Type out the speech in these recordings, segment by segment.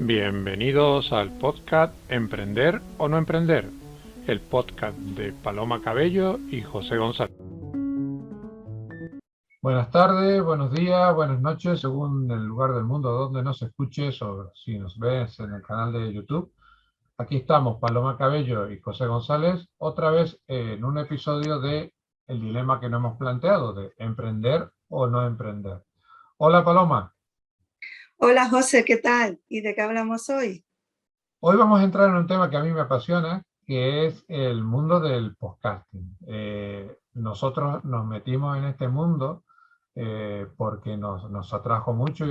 Bienvenidos al podcast Emprender o no emprender, el podcast de Paloma Cabello y José González. Buenas tardes, buenos días, buenas noches, según el lugar del mundo donde nos escuches o si nos ves en el canal de YouTube. Aquí estamos, Paloma Cabello y José González, otra vez en un episodio de el dilema que nos hemos planteado de emprender o no emprender. Hola Paloma. Hola José, ¿qué tal? ¿Y de qué hablamos hoy? Hoy vamos a entrar en un tema que a mí me apasiona, que es el mundo del podcasting. Nosotros nos metimos en este mundo porque nos atrajo mucho,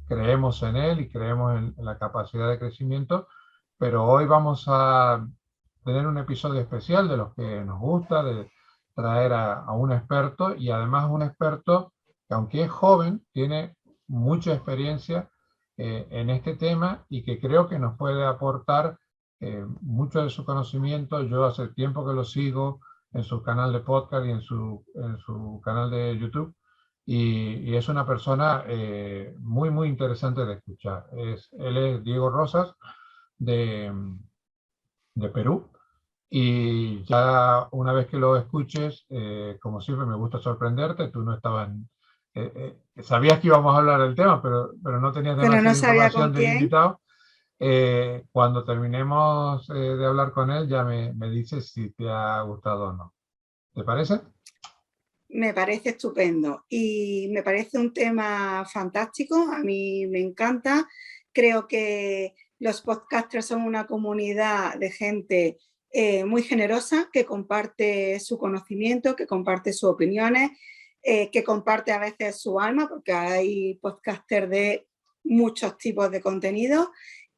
creemos en él y creemos en la capacidad de crecimiento, pero hoy vamos a tener un episodio especial de los que nos gusta, de traer a un experto y además un experto que aunque es joven, tiene mucha experiencia en este tema y que creo que nos puede aportar mucho de su conocimiento. Yo hace tiempo que lo sigo en su canal de podcast y en su canal de YouTube y es una persona muy interesante de escuchar. Él es Diego Rosas de, de Perú. Y ya una vez que lo escuches, como siempre me gusta sorprenderte, tú no estabas, sabías que íbamos a hablar del tema, pero no tenías Pero no demasiada sabía información con del quién. invitado. Cuando terminemos de hablar con él, ya me dices si te ha gustado o no. ¿Te parece? Me parece estupendo y me parece un tema fantástico. A mí me encanta. Creo que los podcasters son una comunidad de gente muy generosa que comparte su conocimiento, que comparte sus opiniones, que comparte a veces su alma, porque hay podcasters de muchos tipos de contenido.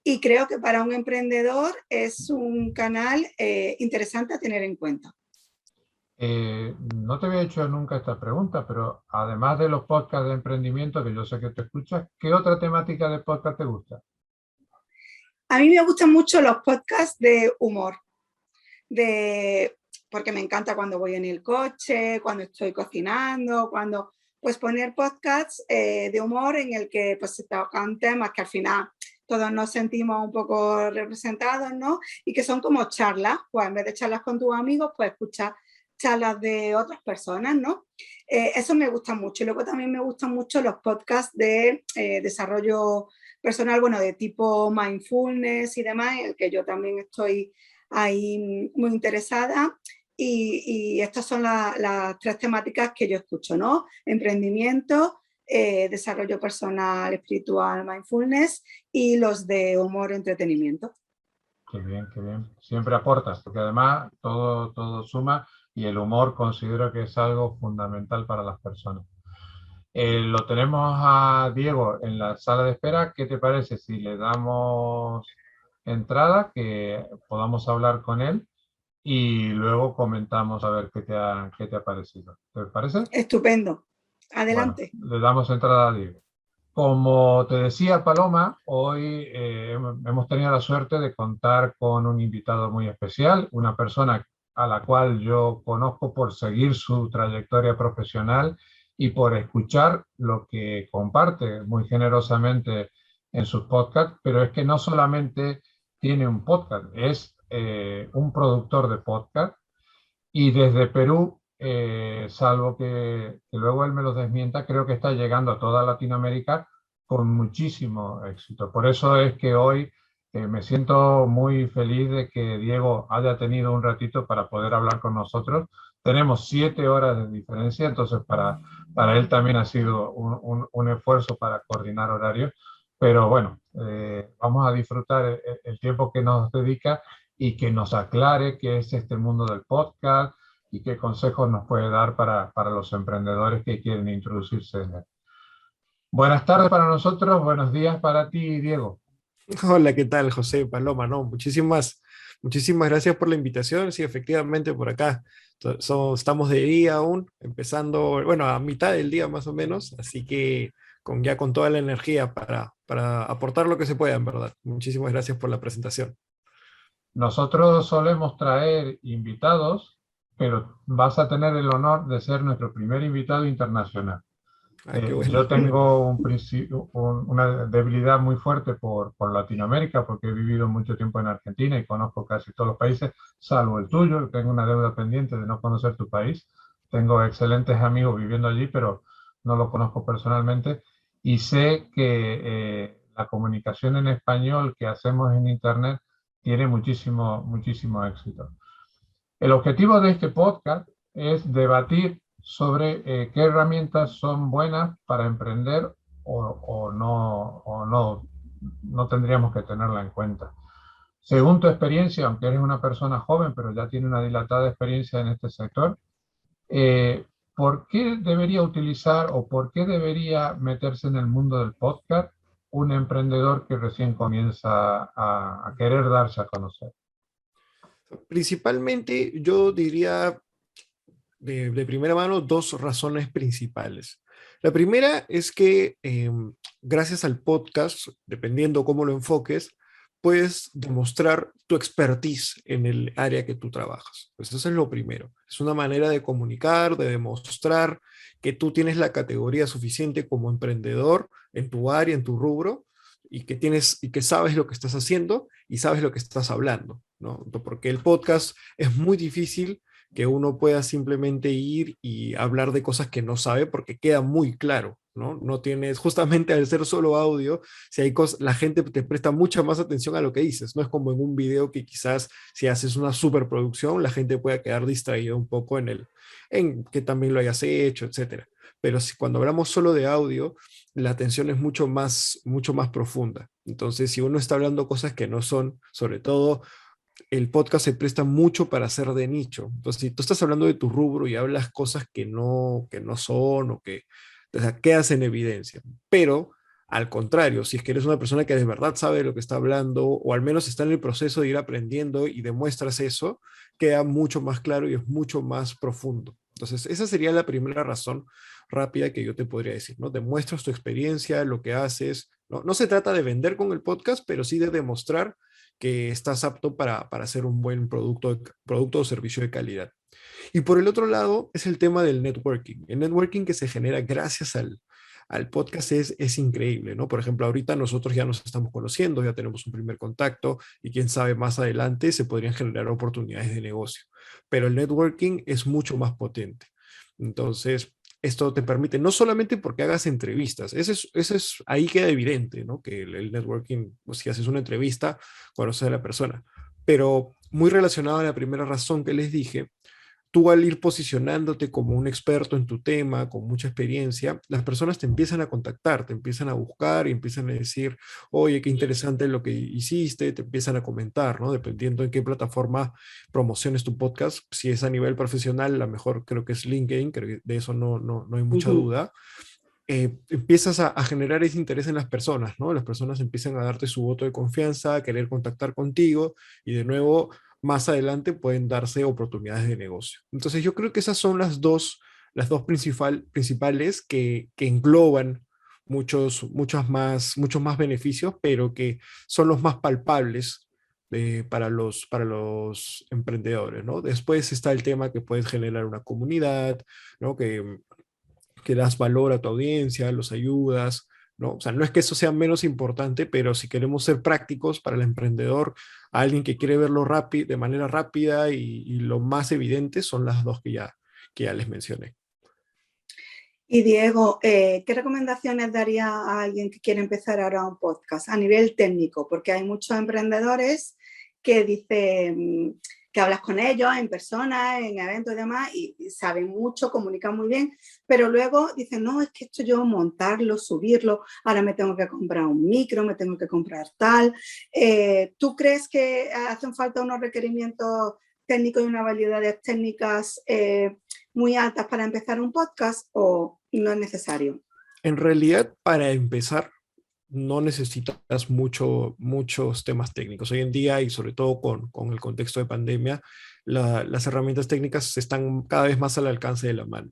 Y creo que para un emprendedor es un canal interesante a tener en cuenta. No te había hecho nunca esta pregunta, pero además de los podcasts de emprendimiento, que yo sé que te escuchas, ¿qué otra temática de podcast te gusta? A mí me gustan mucho los podcasts de humor, porque me encanta cuando voy en el coche, cuando estoy cocinando, cuando pues poner podcasts de humor en el que pues se tocan temas que al final todos nos sentimos un poco representados, ¿no? Y que son como charlas, pues en vez de charlas con tus amigos, pues escuchar charlas de otras personas, ¿no? Eso me gusta mucho. Y luego también me gustan mucho los podcasts de desarrollo personal, bueno, de tipo mindfulness y demás, en el que yo también estoy ahí muy interesada. Y estas son las tres temáticas que yo escucho, ¿no? Emprendimiento, desarrollo personal, espiritual, mindfulness y los de humor, entretenimiento. Qué bien, qué bien. Siempre aportas, porque además todo suma y el humor considero que es algo fundamental para las personas. Lo tenemos a Diego en la sala de espera. ¿Qué te parece si le damos entrada, que podamos hablar con él y luego comentamos a ver qué te ha parecido? ¿Te parece? Estupendo. Bueno, Adelante. le damos entrada a Diego. Como te decía Paloma, hoy hemos tenido la suerte de contar con un invitado muy especial, una persona a la cual yo conozco por seguir su trayectoria profesional y por escuchar lo que comparte muy generosamente en sus podcasts, pero es que no solamente tiene un podcast, es un productor de podcast y desde Perú, salvo que luego él me lo desmienta, creo que está llegando a toda Latinoamérica con muchísimo éxito. Por eso es que hoy me siento muy feliz de que Diego haya tenido un ratito para poder hablar con nosotros. Tenemos 7 horas de diferencia, entonces para él también ha sido un esfuerzo para coordinar horarios. Pero bueno, vamos a disfrutar el tiempo que nos dedica y que nos aclare qué es este mundo del podcast y qué consejos nos puede dar para los emprendedores que quieren introducirse en él. Buenas tardes para nosotros, buenos días para ti, Diego. Hola, ¿qué tal, José Paloma? No, muchísimas gracias por la invitación. Sí, efectivamente, por acá estamos de día aún, empezando, bueno, a mitad del día más o menos, así que ya con toda la energía para aportar lo que se pueda, en verdad. Muchísimas gracias por la presentación. Nosotros solemos traer invitados, pero vas a tener el honor de ser nuestro primer invitado internacional. Ah, qué Yo bueno. tengo una debilidad muy fuerte por Latinoamérica, porque he vivido mucho tiempo en Argentina y conozco casi todos los países, salvo el tuyo. Tengo una deuda pendiente de no conocer tu país. Tengo excelentes amigos viviendo allí, pero no los conozco personalmente. Y sé que la comunicación en español que hacemos en Internet tiene muchísimo, muchísimo éxito. El objetivo de este podcast es debatir sobre qué herramientas son buenas para emprender o no tendríamos que tenerla en cuenta. Según tu experiencia, aunque eres una persona joven, pero ya tiene una dilatada experiencia en este sector, eh, ¿por qué debería utilizar o por qué debería meterse en el mundo del podcast un emprendedor que recién comienza a querer darse a conocer? Principalmente, yo diría de primera mano dos razones principales. La primera es que gracias al podcast, dependiendo cómo lo enfoques, puedes demostrar tu expertise en el área que tú trabajas. Pues eso es lo primero. Es una manera de comunicar, de demostrar que tú tienes la categoría suficiente como emprendedor en tu área, en tu rubro, y que sabes lo que estás haciendo y sabes lo que estás hablando, ¿no? Porque el podcast es muy difícil que uno pueda simplemente ir y hablar de cosas que no sabe porque queda muy claro, ¿no? No tienes, justamente al ser solo audio, si hay cosas, la gente te presta mucha más atención a lo que dices, no es como en un video que quizás si haces una superproducción, la gente pueda quedar distraída un poco en que también lo hayas hecho, etcétera. Pero si cuando hablamos solo de audio, la atención es mucho más profunda. Entonces, si uno está hablando cosas que no son, sobre todo el podcast se presta mucho para ser de nicho. Entonces, si tú estás hablando de tu rubro y hablas cosas que no son o sea, quedas en evidencia. Pero, al contrario, si es que eres una persona que de verdad sabe de lo que está hablando o al menos está en el proceso de ir aprendiendo y demuestras eso, queda mucho más claro y es mucho más profundo. Entonces, esa sería la primera razón rápida que yo te podría decir, ¿no? Demuestras tu experiencia, lo que haces. No, no se trata de vender con el podcast, pero sí de demostrar que estás apto para hacer un buen producto o servicio de calidad. Y por el otro lado es el tema del networking. El networking que se genera gracias al podcast es increíble, ¿no? Por ejemplo, ahorita nosotros ya nos estamos conociendo, ya tenemos un primer contacto y quién sabe más adelante se podrían generar oportunidades de negocio. Pero el networking es mucho más potente. Entonces, esto te permite, no solamente porque hagas entrevistas, ese es ahí queda evidente, ¿no? Que el networking, pues, si haces una entrevista, conoces a la persona. Pero muy relacionado a la primera razón que les dije, tú al ir posicionándote como un experto en tu tema, con mucha experiencia, las personas te empiezan a contactar, te empiezan a buscar y empiezan a decir, oye, qué interesante lo que hiciste, te empiezan a comentar, ¿no? Dependiendo en qué plataforma promociones tu podcast. Si es a nivel profesional, la mejor creo que es LinkedIn, creo que de eso no hay mucha Ujú. duda. Empiezas a generar ese interés en las personas, ¿no? Las personas empiezan a darte su voto de confianza, a querer contactar contigo y de nuevo, más adelante pueden darse oportunidades de negocio. Entonces yo creo que esas son las dos principales que engloban muchos más beneficios, pero que son los más palpables para los emprendedores, ¿no? Después está el tema que puedes generar una comunidad, ¿no? Que das valor a tu audiencia, los ayudas, ¿no? O sea, no es que eso sea menos importante, pero si queremos ser prácticos para el emprendedor, alguien que quiere verlo de manera rápida y lo más evidente son las dos que ya les mencioné. Y Diego, ¿qué recomendaciones daría a alguien que quiere empezar ahora un podcast a nivel técnico? Porque hay muchos emprendedores que dicen que hablas con ellos en persona, en eventos y demás, y saben mucho, comunican muy bien, pero luego dicen, no, es que esto yo montarlo, subirlo, ahora me tengo que comprar un micro, me tengo que comprar tal. ¿Tú crees que hacen falta unos requerimientos técnicos y unas habilidades técnicas muy altas para empezar un podcast o no es necesario? En realidad, para empezar, no necesitas muchos temas técnicos. Hoy en día, y sobre todo con el contexto de pandemia, las herramientas técnicas están cada vez más al alcance de la mano.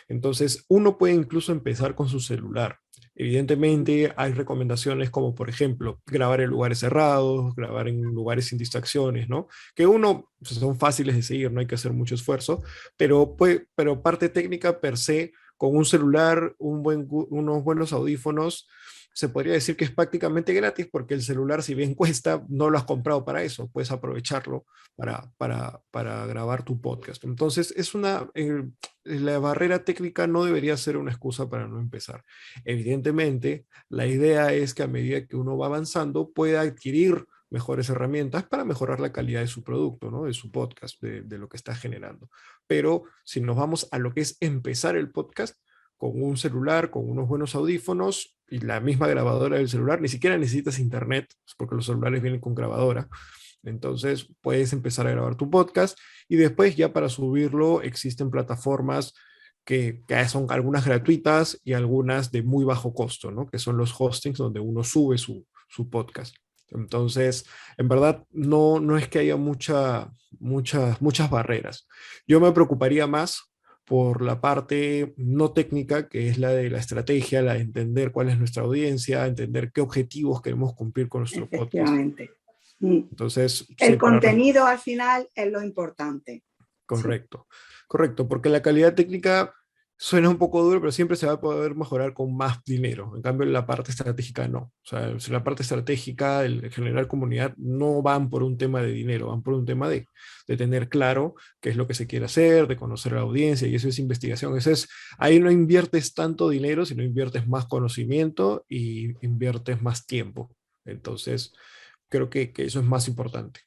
Entonces, uno puede incluso empezar con su celular. Evidentemente, hay recomendaciones como, por ejemplo, grabar en lugares cerrados, grabar en lugares sin distracciones, ¿no? Que uno, pues, son fáciles de seguir, no hay que hacer mucho esfuerzo, pero parte técnica per se, con un celular, unos buenos audífonos, se podría decir que es prácticamente gratis porque el celular, si bien cuesta, no lo has comprado para eso, puedes aprovecharlo para grabar tu podcast. Entonces, la barrera técnica no debería ser una excusa para no empezar. Evidentemente, la idea es que a medida que uno va avanzando, pueda adquirir mejores herramientas para mejorar la calidad de su producto, ¿no? De su podcast, de lo que está generando. Pero si nos vamos a lo que es empezar el podcast, con un celular, con unos buenos audífonos y la misma grabadora del celular, ni siquiera necesitas internet, porque los celulares vienen con grabadora. Entonces puedes empezar a grabar tu podcast y después ya para subirlo existen plataformas que son algunas gratuitas y algunas de muy bajo costo, ¿no? Que son los hostings donde uno sube su podcast. Entonces, en verdad, no es que haya muchas barreras. Yo me preocuparía más por la parte no técnica, que es la de la estrategia, la de entender cuál es nuestra audiencia, entender qué objetivos queremos cumplir con nuestro podcast. Efectivamente. Entonces, el contenido al final es lo importante. Correcto, correcto, porque la calidad técnica suena un poco duro, pero siempre se va a poder mejorar con más dinero. En cambio, la parte estratégica no. O sea, si la parte estratégica, el generar comunidad, no van por un tema de dinero, van por un tema de tener claro qué es lo que se quiere hacer, de conocer a la audiencia, y eso es investigación. Ahí no inviertes tanto dinero, sino inviertes más conocimiento y inviertes más tiempo. Entonces, creo que eso es más importante.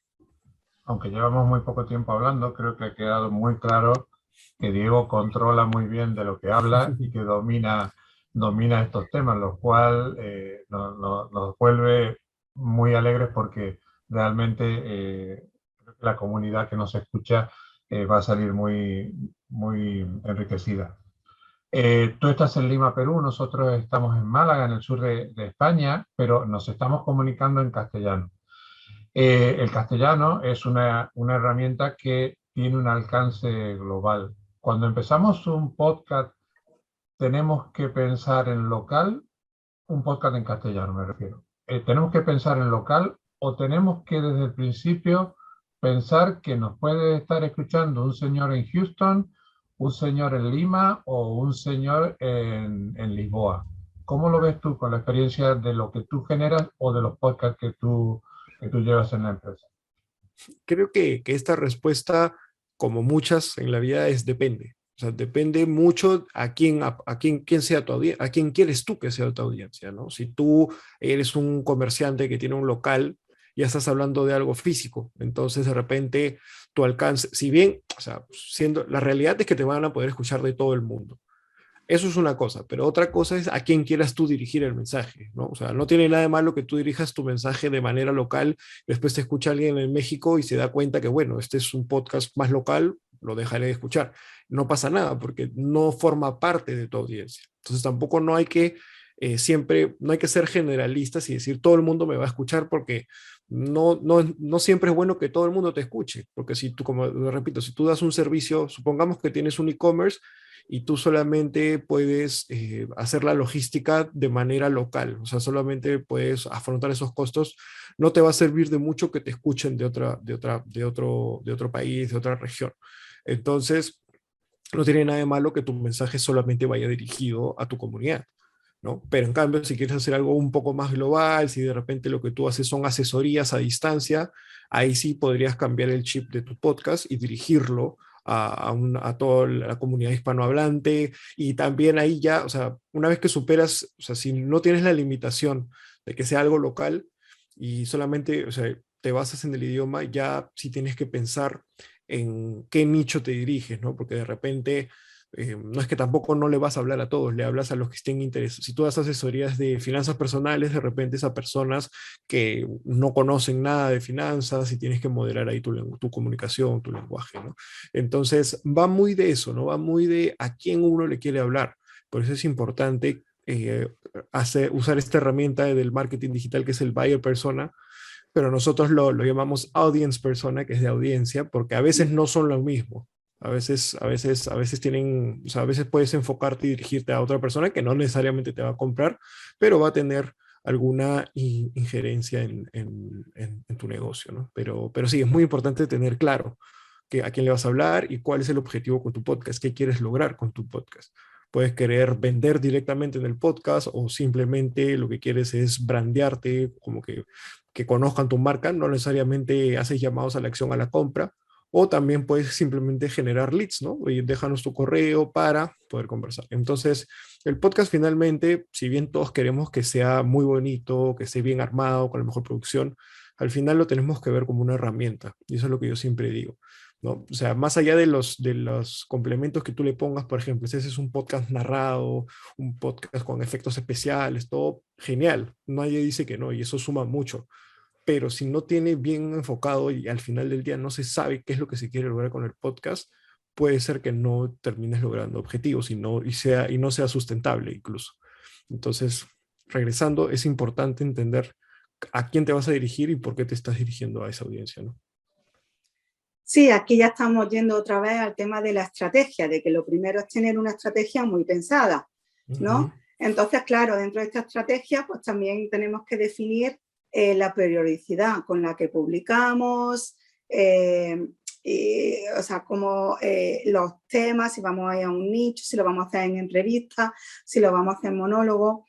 Aunque llevamos muy poco tiempo hablando, creo que ha quedado muy claro que Diego controla muy bien de lo que habla y que domina estos temas, lo cual nos vuelve muy alegres porque realmente la comunidad que nos escucha va a salir muy, muy enriquecida. Tú estás en Lima, Perú, nosotros estamos en Málaga, en el sur de España, pero nos estamos comunicando en castellano. El castellano es una herramienta que tiene un alcance global. Cuando empezamos un podcast, tenemos que pensar en local, un podcast en castellano me refiero. Tenemos que pensar en local o tenemos que desde el principio pensar que nos puede estar escuchando un señor en Houston, un señor en Lima o un señor en Lisboa. ¿Cómo lo ves tú con la experiencia de lo que tú generas o de los podcasts que tú llevas en la empresa? Creo que esta respuesta, como muchas en la vida, es depende. O sea, depende mucho quién sea tu audiencia, a quién quieres tú que sea tu audiencia, ¿no? Si tú eres un comerciante que tiene un local, ya estás hablando de algo físico. Entonces, de repente, tu alcance, si bien, o sea, la realidad es que te van a poder escuchar de todo el mundo. Eso es una cosa, pero otra cosa es a quién quieras tú dirigir el mensaje, ¿no? O sea, no tiene nada de malo que tú dirijas tu mensaje de manera local, después te escucha alguien en México y se da cuenta que, bueno, este es un podcast más local, lo dejaré de escuchar. No pasa nada porque no forma parte de tu audiencia. Entonces tampoco no hay que no hay que ser generalistas y decir todo el mundo me va a escuchar porque no siempre es bueno que todo el mundo te escuche, porque si tú, como repito, si tú das un servicio, supongamos que tienes un e-commerce, y tú solamente puedes hacer la logística de manera local, o sea, solamente puedes afrontar esos costos, no te va a servir de mucho que te escuchen de otro país, de otra región. Entonces, no tiene nada de malo que tu mensaje solamente vaya dirigido a tu comunidad, ¿no? Pero en cambio, si quieres hacer algo un poco más global, si de repente lo que tú haces son asesorías a distancia, ahí sí podrías cambiar el chip de tu podcast y dirigirlo a toda la comunidad hispanohablante, y también ahí ya, o sea, una vez que superas, o sea, si no tienes la limitación de que sea algo local y solamente, o sea, te basas en el idioma, ya sí tienes que pensar en qué nicho te diriges, ¿no? Porque de repente no es que tampoco no le vas a hablar a todos, le hablas a los que estén interesados. Si tú das asesorías de finanzas personales, de repente es a personas que no conocen nada de finanzas y tienes que moderar ahí tu comunicación, tu lenguaje, ¿no? Entonces va muy de eso, ¿no? Va muy de a quién uno le quiere hablar. Por eso es importante usar esta herramienta del marketing digital que es el buyer persona, pero nosotros lo llamamos audience persona, que es de audiencia, porque a veces no son lo mismo. A veces tienen, o sea, a veces puedes enfocarte y dirigirte a otra persona que no necesariamente te va a comprar, pero va a tener alguna injerencia en tu negocio, ¿no? Pero sí, es muy importante tener claro a quién le vas a hablar y cuál es el objetivo con tu podcast, qué quieres lograr con tu podcast. puedes querer vender directamente en el podcast o simplemente lo que quieres es brandearte, como que conozcan tu marca, no necesariamente haces llamados a la acción a la compra, o también puedes simplemente generar leads, ¿no? Y déjanos tu correo para poder conversar. Entonces, el podcast finalmente, si bien todos queremos que sea muy bonito, que esté bien armado, con la mejor producción, al final lo tenemos que ver como una herramienta. Y eso es lo que yo siempre digo, ¿no? O sea, más allá de los complementos que tú le pongas, por ejemplo, si ese es un podcast narrado, un podcast con efectos especiales, todo genial. Nadie dice que no, y eso suma mucho. Pero si no tiene bien enfocado y al final del día no se sabe qué es lo que se quiere lograr con el podcast, puede ser que no termines logrando objetivos y no sea sustentable incluso. Entonces, regresando, es importante entender a quién te vas a dirigir y por qué te estás dirigiendo a esa audiencia, ¿no? Sí, aquí ya estamos yendo otra vez al tema de la estrategia, de que lo primero es tener una estrategia muy pensada, ¿no? Entonces, claro, dentro de esta estrategia, pues también tenemos que definir la periodicidad con la que publicamos, o sea, como los temas, si vamos a ir a un nicho, si lo vamos a hacer en entrevistas, si lo vamos a hacer en monólogo.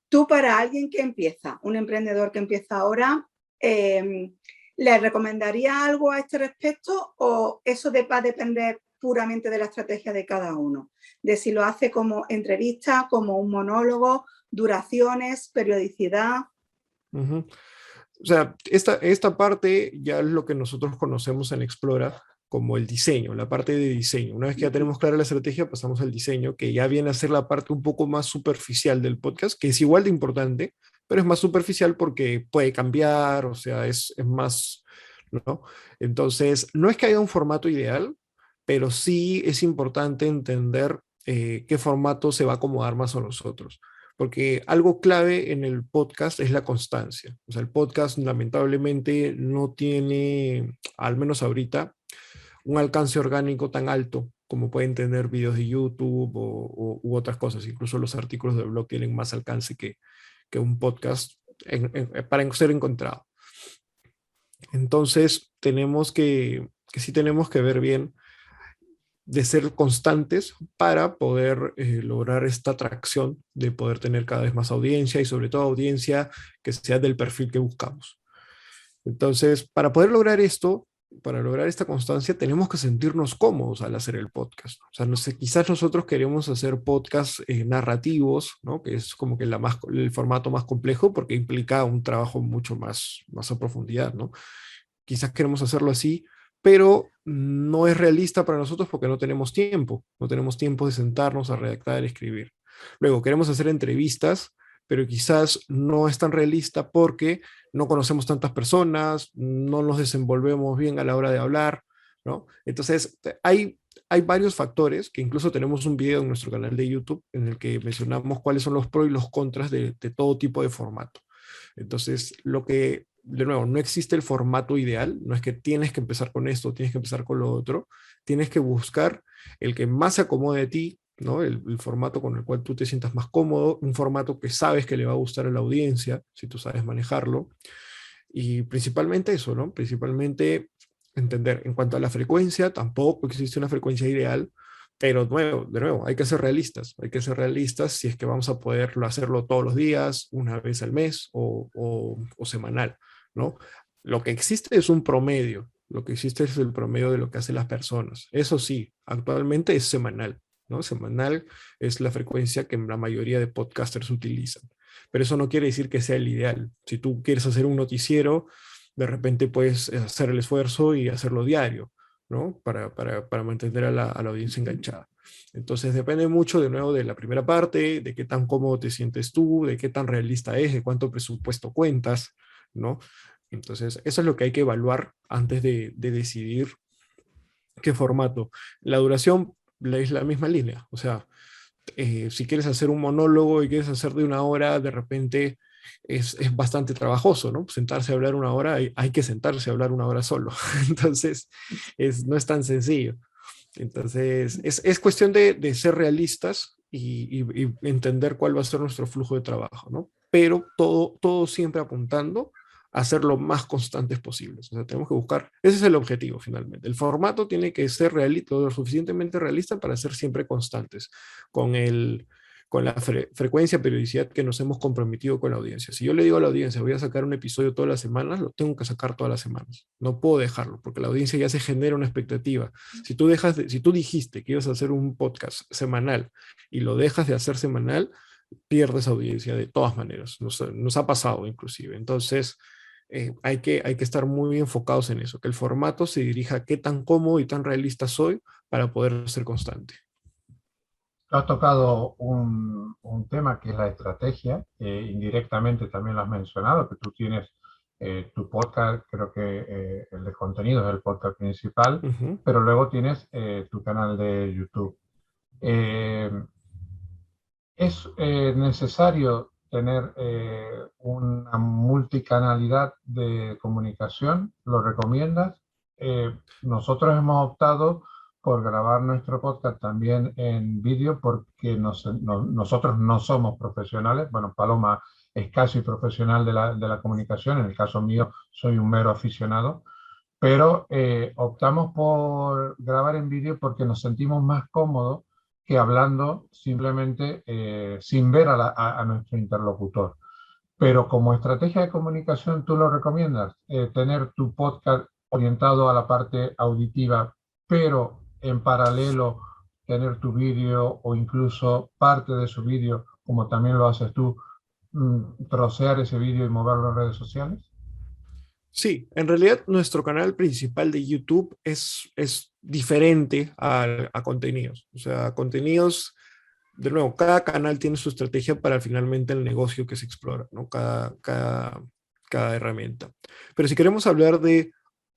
Tú, para alguien que empieza, un emprendedor que empieza ahora, ¿le recomendaría algo a este respecto o eso va a depender puramente de la estrategia de cada uno? De si lo hace como entrevista, como un monólogo, duraciones, periodicidad. O sea, esta parte ya es lo que nosotros conocemos en Explora como el diseño, la parte de diseño. Una vez que ya tenemos clara la estrategia, pasamos al diseño, que ya viene a ser la parte un poco más superficial del podcast, que es igual de importante, pero es más superficial porque puede cambiar, o sea, es más, ¿no? Entonces, no es que haya un formato ideal, pero sí es importante entender qué formato se va a acomodar más a nosotros. Porque algo clave en el podcast es la constancia. O sea, el podcast lamentablemente no tiene, al menos ahorita, un alcance orgánico tan alto como pueden tener videos de YouTube u otras cosas. Incluso los artículos de blog tienen más alcance que un podcast para ser encontrado. Entonces, sí tenemos que ver bien de ser constantes para poder lograr esta atracción de poder tener cada vez más audiencia y sobre todo audiencia que sea del perfil que buscamos. Entonces, para poder lograr esto, para lograr esta constancia, tenemos que sentirnos cómodos al hacer el podcast. O sea, no sé, quizás nosotros queremos hacer podcasts narrativos, ¿no? Que es como que el formato más complejo porque implica un trabajo mucho más a profundidad, ¿no? Quizás queremos hacerlo así, pero no es realista para nosotros porque no tenemos tiempo de sentarnos a redactar y escribir. Luego, queremos hacer entrevistas, pero quizás no es tan realista porque no conocemos tantas personas, no nos desenvolvemos bien a la hora de hablar, ¿no? Entonces, hay varios factores que incluso tenemos un video en nuestro canal de YouTube en el que mencionamos cuáles son los pros y los contras de todo tipo de formato. Entonces, de nuevo, no existe el formato ideal, no es que tienes que empezar con esto, tienes que empezar con lo otro, tienes que buscar el que más se acomode a ti, ¿no? El formato con el cual tú te sientas más cómodo, un formato que sabes que le va a gustar a la audiencia, si tú sabes manejarlo, y principalmente eso, ¿no? Principalmente entender, en cuanto a la frecuencia, tampoco existe una frecuencia ideal, pero de nuevo, hay que ser realistas si es que vamos a poderlo hacerlo todos los días, una vez al mes o semanal, ¿no? Lo que existe es un promedio, lo que existe es el promedio de lo que hacen las personas. Eso sí, actualmente es semanal, ¿no? Semanal es la frecuencia que la mayoría de podcasters utilizan, pero eso no quiere decir que sea el ideal. Si tú quieres hacer un noticiero, de repente puedes hacer el esfuerzo y hacerlo diario, ¿no? Para mantener a la audiencia enganchada. Entonces depende mucho de nuevo de la primera parte, de qué tan cómodo te sientes tú, de qué tan realista es, de cuánto presupuesto cuentas, ¿no? Entonces eso es lo que hay que evaluar antes de decidir qué formato. La duración es la misma línea, o sea, si quieres hacer un monólogo y quieres hacer de una hora, de repente es bastante trabajoso, ¿no? Sentarse a hablar una hora, hay que sentarse a hablar una hora solo. Entonces, no es tan sencillo. Entonces, es cuestión de ser realistas y entender cuál va a ser nuestro flujo de trabajo, ¿no? Pero todo siempre apuntando a ser lo más constantes posibles. O sea, tenemos que buscar, ese es el objetivo finalmente. El formato tiene que ser realista, lo suficientemente realista para ser siempre constantes con con la frecuencia, periodicidad que nos hemos comprometido con la audiencia. Si yo le digo a la audiencia, voy a sacar un episodio todas las semanas, lo tengo que sacar todas las semanas. No puedo dejarlo, porque la audiencia ya se genera una expectativa. Si tú dijiste que ibas a hacer un podcast semanal y lo dejas de hacer semanal, pierdes audiencia de todas maneras. Nos ha pasado inclusive. Entonces, hay que estar muy enfocados en eso, que el formato se dirija a qué tan cómodo y tan realista soy para poder ser constante. Has tocado un tema que es la estrategia, indirectamente también lo has mencionado, que tú tienes tu podcast, creo que el de contenidos es el podcast principal, pero luego tienes tu canal de YouTube. Eh, ¿Es necesario tener una multicanalidad de comunicación? ¿Lo recomiendas? Nosotros hemos optado por grabar nuestro podcast también en vídeo porque nosotros no somos profesionales. Bueno, Paloma es casi profesional de la comunicación, en el caso mío soy un mero aficionado, pero optamos por grabar en vídeo porque nos sentimos más cómodos que hablando simplemente sin ver a nuestro interlocutor. Pero como estrategia de comunicación, ¿tú lo recomiendas? Tener tu podcast orientado a la parte auditiva, pero en paralelo tener tu vídeo o incluso parte de su vídeo, como también lo haces tú, trocear ese vídeo y moverlo en redes sociales. Sí, en realidad nuestro canal principal de YouTube es diferente a contenidos. O sea, contenidos, de nuevo, cada canal tiene su estrategia para finalmente el negocio que se explora, ¿no? Cada herramienta. Pero si queremos hablar de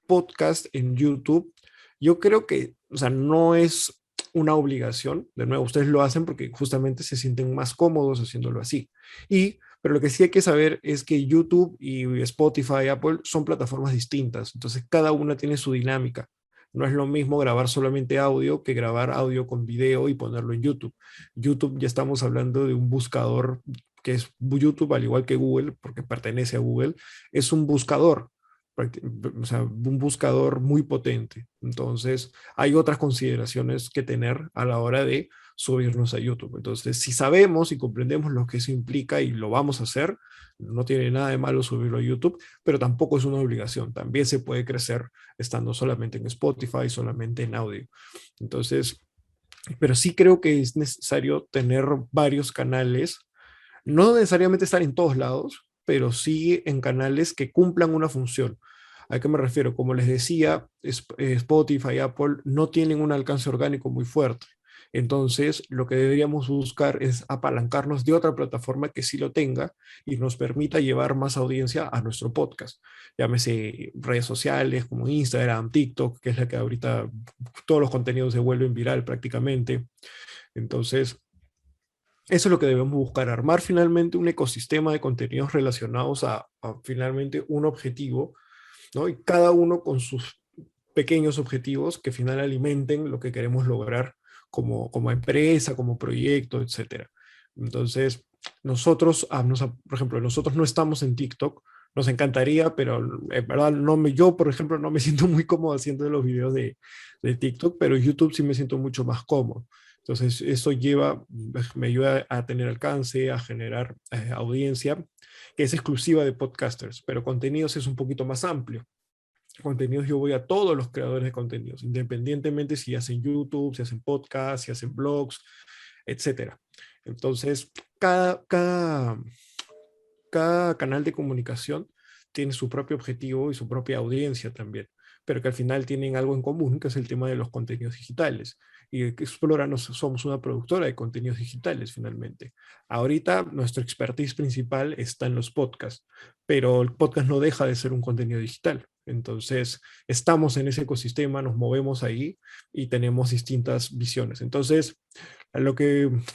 podcast en YouTube, yo creo que, o sea, no es una obligación. De nuevo, ustedes lo hacen porque justamente se sienten más cómodos haciéndolo así. Pero lo que sí hay que saber es que YouTube y Spotify, Apple son plataformas distintas. Entonces, cada una tiene su dinámica. No es lo mismo grabar solamente audio que grabar audio con video y ponerlo en YouTube. YouTube ya estamos hablando de un buscador que es YouTube, al igual que Google, porque pertenece a Google, es un buscador, o sea, un buscador muy potente. Entonces, hay otras consideraciones que tener a la hora de subirnos a YouTube. Entonces, si sabemos y comprendemos lo que eso implica y lo vamos a hacer, no tiene nada de malo subirlo a YouTube, pero tampoco es una obligación. También se puede crecer estando solamente en Spotify, solamente en audio. Entonces, pero sí creo que es necesario tener varios canales, no necesariamente estar en todos lados, pero sí en canales que cumplan una función. ¿A qué me refiero? Como les decía, Spotify, Apple no tienen un alcance orgánico muy fuerte. Entonces, lo que deberíamos buscar es apalancarnos de otra plataforma que sí lo tenga y nos permita llevar más audiencia a nuestro podcast. Llámese redes sociales como Instagram, TikTok, que es la que ahorita todos los contenidos se vuelven viral prácticamente. Entonces, eso es lo que debemos buscar, armar finalmente un ecosistema de contenidos relacionados a finalmente un objetivo, ¿no? Y cada uno con sus pequeños objetivos que final alimenten lo que queremos lograr como empresa, como proyecto, etcétera. Entonces, nosotros, por ejemplo, nosotros no estamos en TikTok, nos encantaría, pero en verdad yo, por ejemplo, no me siento muy cómodo haciendo los videos de TikTok, pero YouTube sí me siento mucho más cómodo. Entonces, eso me ayuda a tener alcance, a generar audiencia, que es exclusiva de podcasters, pero contenidos es un poquito más amplio. Contenidos yo voy a todos los creadores de contenidos, independientemente si hacen YouTube, si hacen podcast, si hacen blogs, etcétera. Entonces, cada canal de comunicación tiene su propio objetivo y su propia audiencia también, pero que al final tienen algo en común, que es el tema de los contenidos digitales. Y Explora somos una productora de contenidos digitales finalmente. Ahorita nuestro expertise principal está en los podcasts, pero el podcast no deja de ser un contenido digital. Entonces, estamos en ese ecosistema, nos movemos ahí y tenemos distintas visiones. Entonces,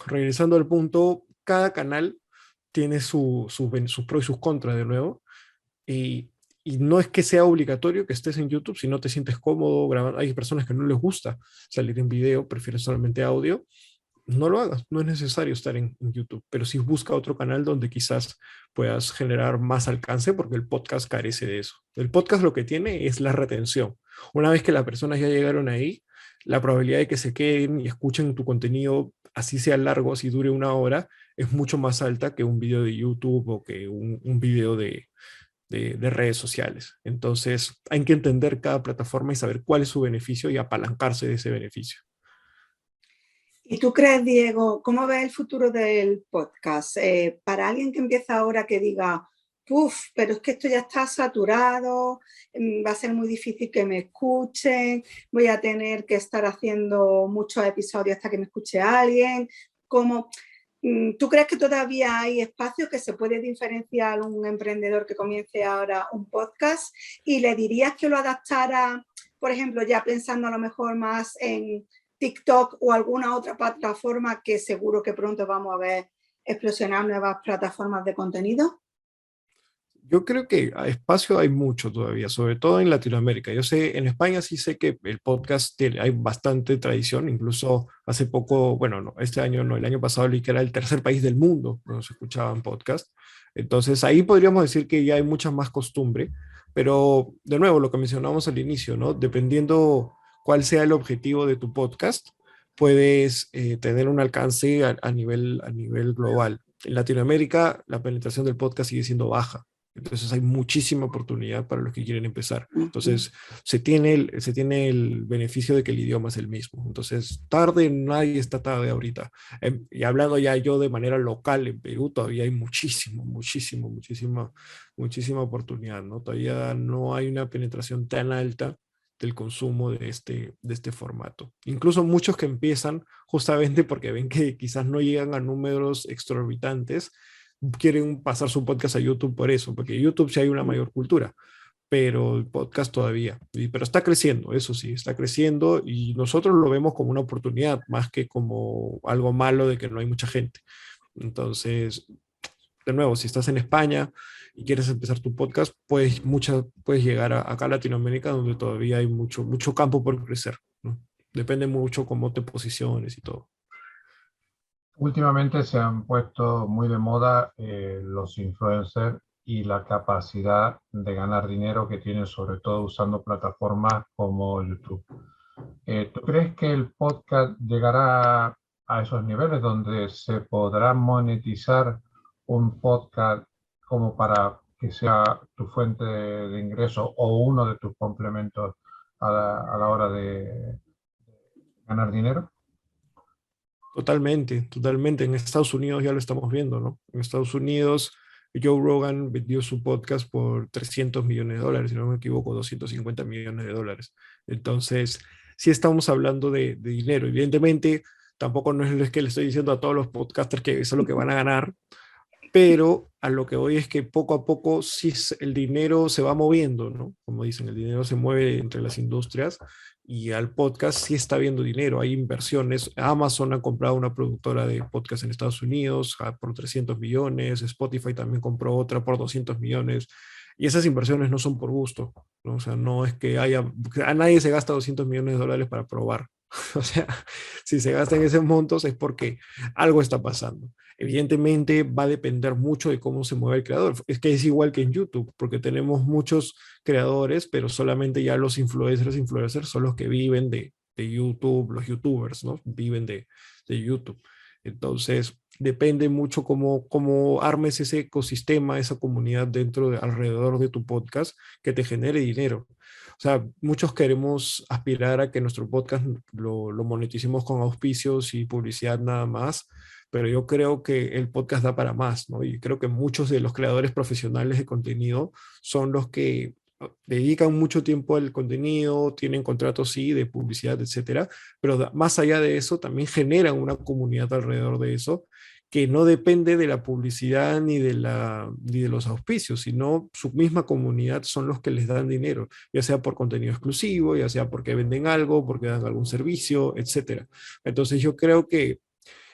regresando al punto, cada canal tiene sus pros y sus contras de nuevo. Y, y no es que sea obligatorio que estés en YouTube si no te sientes cómodo grabando. Hay personas que no les gusta salir en video, prefieren solamente audio. no lo hagas, no es necesario estar en YouTube, pero sí busca otro canal donde quizás puedas generar más alcance porque el podcast carece de eso. El podcast lo que tiene es la retención. Una vez que las personas ya llegaron ahí, la probabilidad de que se queden y escuchen tu contenido, así sea largo, así dure una hora, es mucho más alta que un video de YouTube o que un video de redes sociales. Entonces, hay que entender cada plataforma y saber cuál es su beneficio y apalancarse de ese beneficio. ¿Y tú crees, Diego, cómo ves el futuro del podcast? Para alguien que empieza ahora que diga, uff, pero es que esto ya está saturado, va a ser muy difícil que me escuchen, voy a tener que estar haciendo muchos episodios hasta que me escuche alguien. ¿Cómo, ¿Tú crees que todavía hay espacios que se puede diferenciar un emprendedor que comience ahora un podcast? ¿Y le dirías que lo adaptara, por ejemplo, ya pensando a lo mejor más en TikTok o alguna otra plataforma que seguro que pronto vamos a ver explosionar nuevas plataformas de contenido? Yo creo que espacio hay mucho todavía, sobre todo en Latinoamérica. Yo sé, en España sí sé que el podcast hay bastante tradición, incluso hace poco, bueno, no, este año no, el año pasado leí que era el tercer país del mundo donde se escuchaban podcasts. Entonces ahí podríamos decir que ya hay mucha más costumbre, pero de nuevo, lo que mencionamos al inicio, ¿no? Dependiendo cuál sea el objetivo de tu podcast, puedes tener un alcance a nivel global. En Latinoamérica, la penetración del podcast sigue siendo baja. Entonces hay muchísima oportunidad para los que quieren empezar. Entonces se tiene el beneficio de que el idioma es el mismo. Entonces tarde, nadie está tarde ahorita. Y hablando ya yo de manera local en Perú, todavía hay muchísima oportunidad, ¿no? Todavía no hay una penetración tan alta del consumo de este formato. Incluso muchos que empiezan justamente porque ven que quizás no llegan a números exorbitantes, quieren pasar su podcast a YouTube por eso, porque YouTube sí hay una mayor cultura, pero el podcast todavía. Pero está creciendo, eso sí, está creciendo y nosotros lo vemos como una oportunidad, más que como algo malo de que no hay mucha gente. Entonces, de nuevo, si estás en España y quieres empezar tu podcast, puedes llegar acá a Latinoamérica, donde todavía hay mucho campo por crecer, ¿no? Depende mucho cómo te posiciones y todo. Últimamente se han puesto muy de moda los influencers y la capacidad de ganar dinero que tienen, sobre todo usando plataformas como YouTube. ¿Tú crees que el podcast llegará a esos niveles donde se podrá monetizar un podcast como para que sea tu fuente de ingreso o uno de tus complementos a la hora de ganar dinero? Totalmente. En Estados Unidos ya lo estamos viendo, ¿no? En Estados Unidos, Joe Rogan vendió su podcast por $300 millones, si no me equivoco, $250 millones. Entonces, sí estamos hablando de dinero. Evidentemente, tampoco no es que le estoy diciendo a todos los podcasters que eso es lo que van a ganar, pero a lo que voy es que poco a poco sí el dinero se va moviendo, ¿no? Como dicen, el dinero se mueve entre las industrias y al podcast sí está viendo dinero, hay inversiones. Amazon ha comprado una productora de podcast en Estados Unidos por 300 millones, Spotify también compró otra por 200 millones. Y esas inversiones no son por gusto, ¿no? O sea, no es que a nadie se gasta $200 millones para probar. O sea, si se gastan esos montos es porque algo está pasando. Evidentemente va a depender mucho de cómo se mueve el creador. Es que es igual que en YouTube, porque tenemos muchos creadores, pero solamente ya los influencers son los que viven de YouTube, los YouTubers, ¿no? Viven de YouTube. Entonces, depende mucho cómo armes ese ecosistema, esa comunidad alrededor de tu podcast que te genere dinero. O sea, muchos queremos aspirar a que nuestro podcast lo moneticemos con auspicios y publicidad nada más, pero yo creo que el podcast da para más, ¿no? Y creo que muchos de los creadores profesionales de contenido son los que dedican mucho tiempo al contenido, tienen contratos, sí, de publicidad, etcétera, pero más allá de eso, también generan una comunidad alrededor de eso que no depende de la publicidad ni de los auspicios, sino su misma comunidad son los que les dan dinero, ya sea por contenido exclusivo, ya sea porque venden algo, porque dan algún servicio, etcétera. Entonces yo creo que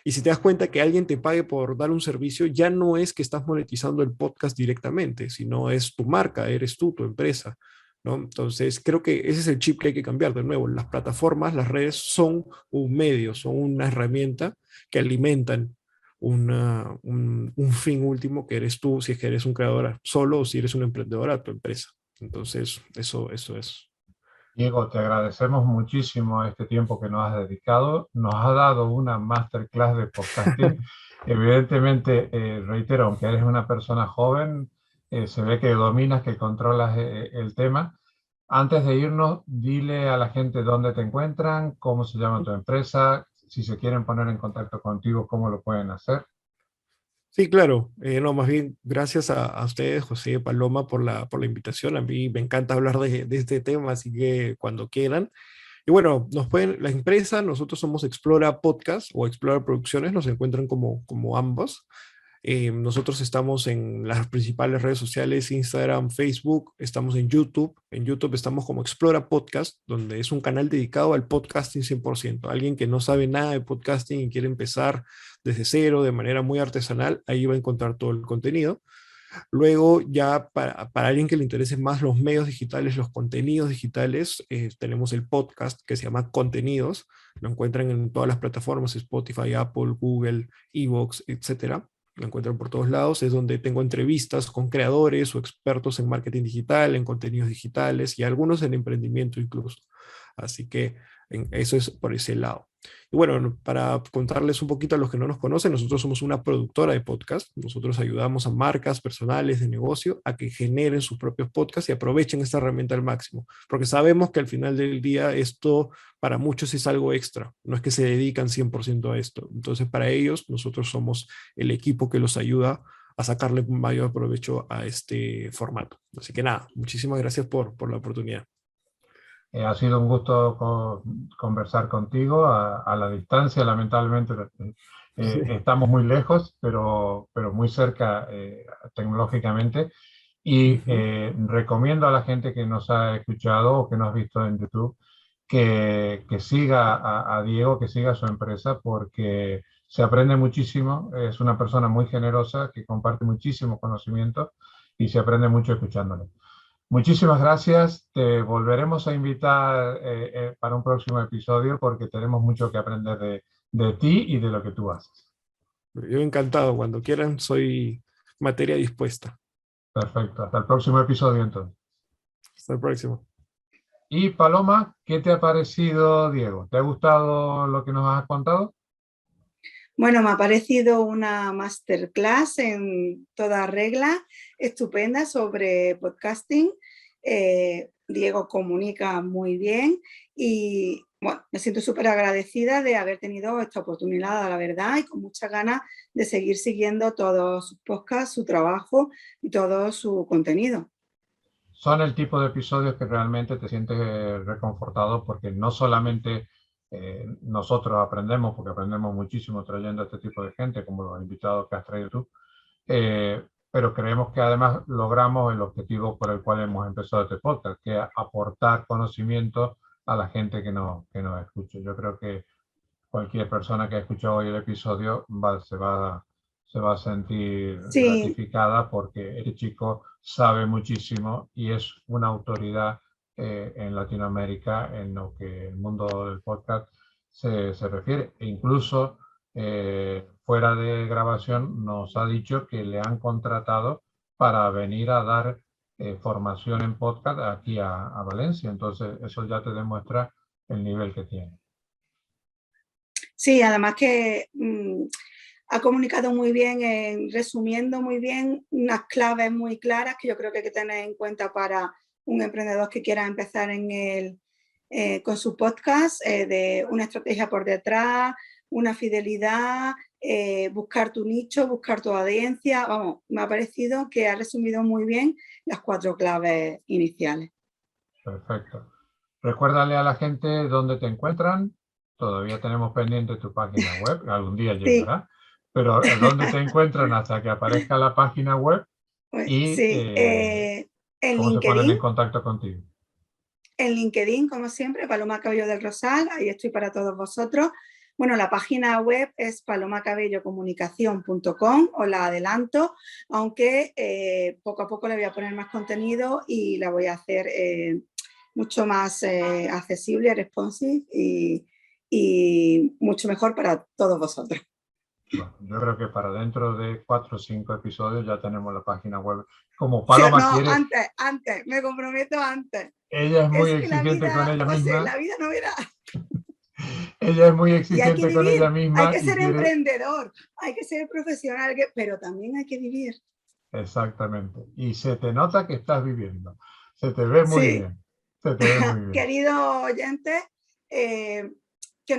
y si te das cuenta que alguien te pague por dar un servicio, ya no es que estás monetizando el podcast directamente, sino es tu marca, eres tú, tu empresa. ¿no? Entonces, creo que ese es el chip que hay que cambiar. De nuevo, las plataformas, las redes son un medio, son una herramienta que alimentan un fin último que eres tú, si es que eres un creador solo o si eres un emprendedor a tu empresa. Entonces, eso es. Diego, te agradecemos muchísimo este tiempo que nos has dedicado. Nos has dado una masterclass de podcasting. Evidentemente, reitero, aunque eres una persona joven, se ve que dominas, que controlas el tema. Antes de irnos, dile a la gente dónde te encuentran, cómo se llama tu empresa, si se quieren poner en contacto contigo, cómo lo pueden hacer. Sí, claro. No, más bien, gracias a ustedes, José y Paloma, por la invitación. A mí me encanta hablar de este tema, así que cuando quieran. Y bueno, la empresa, nosotros somos Explora Podcast o Explora Producciones, nos encuentran como ambos. Nosotros estamos en las principales redes sociales, Instagram, Facebook, estamos en YouTube. En YouTube estamos como Explora Podcast, donde es un canal dedicado al podcasting 100%. Alguien que no sabe nada de podcasting y quiere empezar desde cero, de manera muy artesanal, ahí va a encontrar todo el contenido. Luego, ya para alguien que le interese más los medios digitales, los contenidos digitales, tenemos el podcast que se llama Contenidos. Lo encuentran en todas las plataformas, Spotify, Apple, Google, Evox, etcétera. Lo encuentran por todos lados. Es donde tengo entrevistas con creadores o expertos en marketing digital, en contenidos digitales y algunos en emprendimiento incluso. Así que eso es por ese lado. Y bueno, para contarles un poquito a los que no nos conocen, nosotros somos una productora de podcast. Nosotros ayudamos a marcas personales de negocio a que generen sus propios podcasts y aprovechen esta herramienta al máximo, porque sabemos que al final del día esto para muchos es algo extra, no es que se dedican 100% a esto. Entonces, para ellos, nosotros somos el equipo que los ayuda a sacarle mayor provecho a este formato. Así que nada, muchísimas gracias por la oportunidad. Ha sido un gusto conversar contigo a la distancia, lamentablemente estamos muy lejos, pero muy cerca tecnológicamente. Y recomiendo a la gente que nos ha escuchado o que nos ha visto en YouTube que siga a Diego, que siga su empresa, porque se aprende muchísimo. Es una persona muy generosa que comparte muchísimo conocimiento y se aprende mucho escuchándolo. Muchísimas gracias. Te volveremos a invitar para un próximo episodio porque tenemos mucho que aprender de ti y de lo que tú haces. Yo encantado, cuando quieran, soy materia dispuesta. Perfecto. Hasta el próximo episodio entonces. Hasta el próximo. Y Paloma, ¿qué te ha parecido, Diego? ¿Te ha gustado lo que nos has contado? Bueno, me ha parecido una masterclass en toda regla, estupenda sobre podcasting. Diego comunica muy bien y bueno, me siento súper agradecida de haber tenido esta oportunidad, la verdad, y con muchas ganas de seguir siguiendo todos sus podcasts, su trabajo y todo su contenido. Son el tipo de episodios que realmente te sientes reconfortado porque no solamente nosotros aprendemos, porque aprendemos muchísimo trayendo a este tipo de gente, como los invitados que has traído tú, pero creemos que además logramos el objetivo por el cual hemos empezado este podcast, que es aportar conocimiento a la gente que nos escuche. Yo creo que cualquier persona que ha escuchado hoy el episodio se va a sentir Sí, gratificada porque el chico sabe muchísimo y es una autoridad en Latinoamérica en lo que el mundo del podcast se refiere. E incluso fuera de grabación nos ha dicho que le han contratado para venir a dar formación en podcast aquí a Valencia. Entonces eso ya te demuestra el nivel que tiene. sí, además que ha comunicado muy bien, resumiendo muy bien unas claves muy claras que yo creo que hay que tener en cuenta para un emprendedor que quiera empezar con su podcast, de una estrategia por detrás, una fidelidad, buscar tu nicho, buscar tu audiencia. Vamos, me ha parecido que ha resumido muy bien las 4 claves iniciales. Perfecto. Recuérdale a la gente dónde te encuentran. Todavía tenemos pendiente tu página web, algún día Sí, llegará, pero dónde te encuentran hasta que aparezca la página web y sí. En cómo se ponen LinkedIn. en contacto contigo. En LinkedIn, como siempre, Paloma Cabello del Rosal, ahí estoy para todos vosotros. Bueno, la página web es palomacabellocomunicación.com, os la adelanto, aunque poco a poco le voy a poner más contenido y la voy a hacer mucho más accesible, responsive y mucho mejor para todos vosotros. Bueno, yo creo que para dentro de 4 o 5 episodios ya tenemos la página web. Como Paloma no, quiere... antes, me comprometo antes. Ella es muy que exigente con ella misma. La vida no verá. Ella es muy Y hay exigente que con vivir, ella misma. hay que ser quiere... emprendedor, hay que ser profesional, pero también hay que vivir. Exactamente. Y se te nota que estás viviendo. Se te ve muy bien. Se te ve muy bien. Querido oyente, que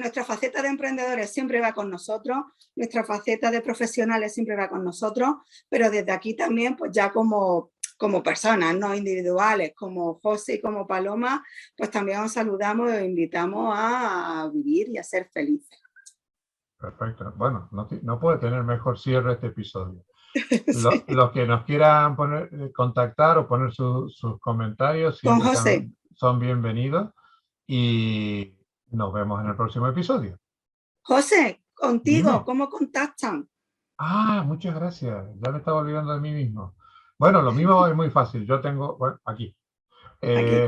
nuestra faceta de emprendedores siempre va con nosotros, nuestra faceta de profesionales siempre va con nosotros, pero desde aquí también, pues ya como personas, no individuales, como José y como Paloma, pues también os saludamos y os invitamos a vivir y a ser felices. Perfecto. Bueno, no puede tener mejor cierre este episodio. Los que nos quieran contactar o poner sus comentarios siempre son bienvenidos y nos vemos en el próximo episodio. José, contigo, Dime. ¿cómo contactan? Muchas gracias. Ya me estaba olvidando de mí mismo. Bueno, lo mismo es muy fácil. Yo tengo, bueno, aquí,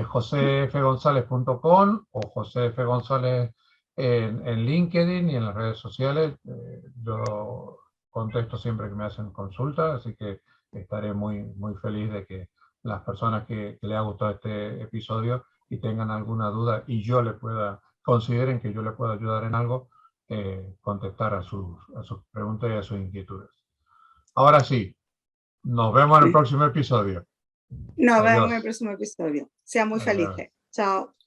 josefgonzalez.com o José F. González en LinkedIn y en las redes sociales. Yo contesto siempre que me hacen consultas, así que estaré muy, muy feliz de que las personas que les ha gustado este episodio y tengan alguna duda y consideren que yo les puedo ayudar en algo, contestar a sus preguntas y a sus inquietudes. Ahora sí, nos vemos en el próximo episodio. Nos vemos en el próximo episodio. Sean muy felices. Chao.